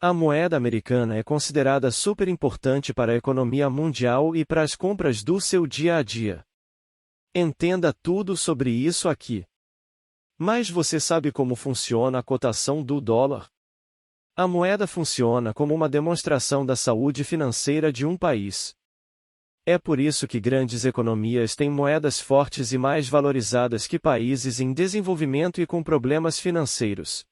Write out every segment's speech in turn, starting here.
A moeda americana é considerada super importante para a economia mundial e para as compras do seu dia a dia. Entenda tudo sobre isso aqui. Mas você sabe como funciona a cotação do dólar? A moeda funciona como uma demonstração da saúde financeira de um país. É por isso que grandes economias têm moedas fortes e mais valorizadas que países em desenvolvimento e com problemas financeiros.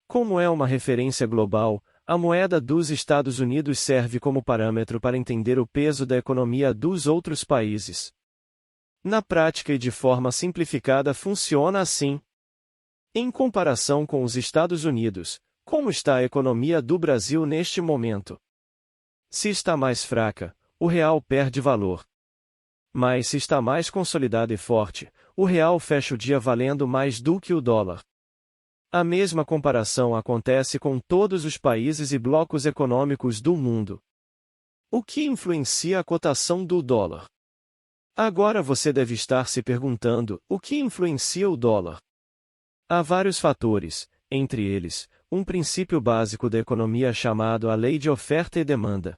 Como é uma referência global, a moeda dos Estados Unidos serve como parâmetro para entender o peso da economia dos outros países. Na prática e de forma simplificada funciona assim. Em comparação com os Estados Unidos, como está a economia do Brasil neste momento? Se está mais fraca, o real perde valor. Mas se está mais consolidado e forte, o real fecha o dia valendo mais do que o dólar. A mesma comparação acontece com todos os países e blocos econômicos do mundo. O que influencia a cotação do dólar? Agora você deve estar se perguntando: o que influencia o dólar? Há vários fatores, entre eles, um princípio básico da economia chamado a lei de oferta e demanda.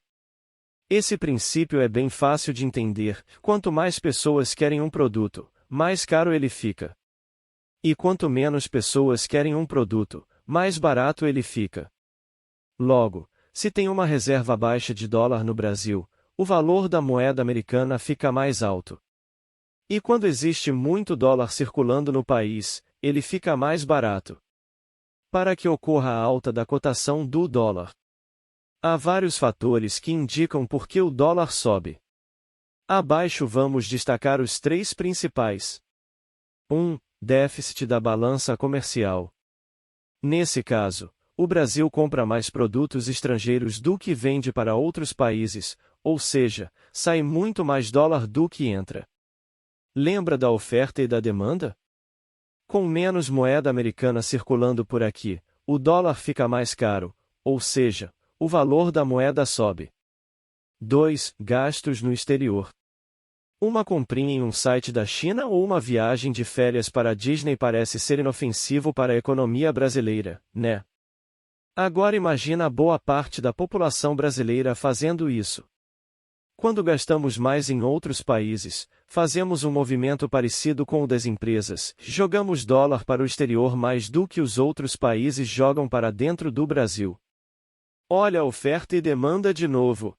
Esse princípio é bem fácil de entender: quanto mais pessoas querem um produto, mais caro ele fica. E quanto menos pessoas querem um produto, mais barato ele fica. Logo, se tem uma reserva baixa de dólar no Brasil, o valor da moeda americana fica mais alto. E quando existe muito dólar circulando no país, ele fica mais barato. Para que ocorra a alta da cotação do dólar, há vários fatores que indicam por que o dólar sobe. Abaixo vamos destacar os três principais. 1. Déficit da balança comercial. Nesse caso, o Brasil compra mais produtos estrangeiros do que vende para outros países, ou seja, sai muito mais dólar do que entra. Lembra da oferta e da demanda? Com menos moeda americana circulando por aqui, o dólar fica mais caro, ou seja, o valor da moeda sobe. 2. Gastos no exterior. Uma comprinha em um site da China ou uma viagem de férias para a Disney parece ser inofensivo para a economia brasileira, né? Agora imagina a boa parte da população brasileira fazendo isso. Quando gastamos mais em outros países, fazemos um movimento parecido com o das empresas: jogamos dólar para o exterior mais do que os outros países jogam para dentro do Brasil. Olha a oferta e demanda de novo.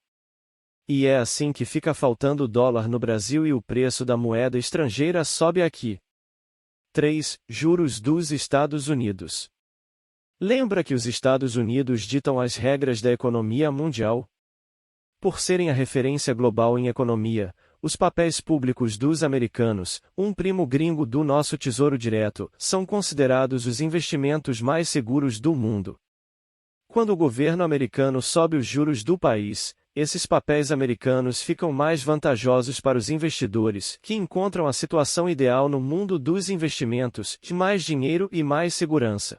E é assim que fica faltando dólar no Brasil e o preço da moeda estrangeira sobe aqui. 3. Juros dos Estados Unidos. Lembra que os Estados Unidos ditam as regras da economia mundial? Por serem a referência global em economia, os papéis públicos dos americanos, um primo gringo do nosso Tesouro Direto, são considerados os investimentos mais seguros do mundo. Quando o governo americano sobe os juros do país, esses papéis americanos ficam mais vantajosos para os investidores, que encontram a situação ideal no mundo dos investimentos, de mais dinheiro e mais segurança.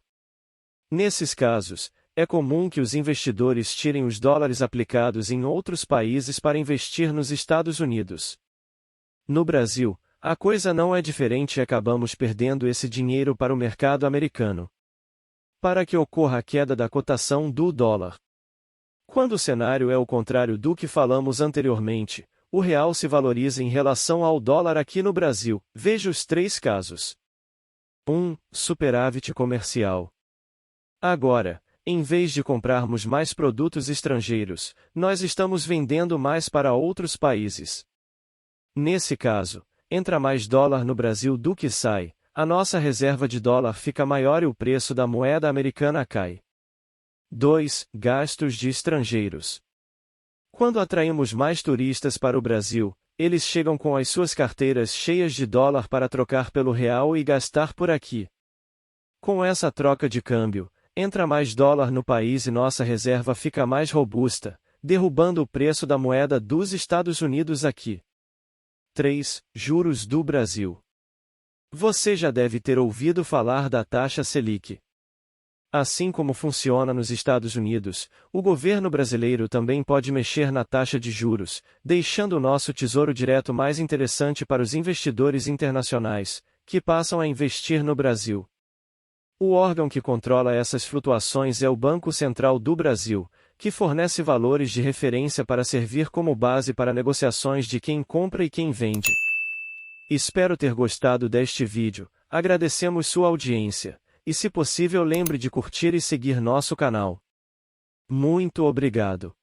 Nesses casos, é comum que os investidores tirem os dólares aplicados em outros países para investir nos Estados Unidos. No Brasil, a coisa não é diferente e acabamos perdendo esse dinheiro para o mercado americano. Para que ocorra a queda da cotação do dólar. Quando o cenário é o contrário do que falamos anteriormente, o real se valoriza em relação ao dólar aqui no Brasil. Veja os três casos. 1. Superávit comercial. Agora, em vez de comprarmos mais produtos estrangeiros, nós estamos vendendo mais para outros países. Nesse caso, entra mais dólar no Brasil do que sai, a nossa reserva de dólar fica maior e o preço da moeda americana cai. 2. Gastos de estrangeiros. Quando atraímos mais turistas para o Brasil, eles chegam com as suas carteiras cheias de dólar para trocar pelo real e gastar por aqui. Com essa troca de câmbio, entra mais dólar no país e nossa reserva fica mais robusta, derrubando o preço da moeda dos Estados Unidos aqui. 3. Juros do Brasil. Você já deve ter ouvido falar da taxa Selic. Assim como funciona nos Estados Unidos, o governo brasileiro também pode mexer na taxa de juros, deixando o nosso Tesouro Direto mais interessante para os investidores internacionais, que passam a investir no Brasil. O órgão que controla essas flutuações é o Banco Central do Brasil, que fornece valores de referência para servir como base para negociações de quem compra e quem vende. Espero ter gostado deste vídeo, agradecemos sua audiência, e se possível lembre de curtir e seguir nosso canal. Muito obrigado.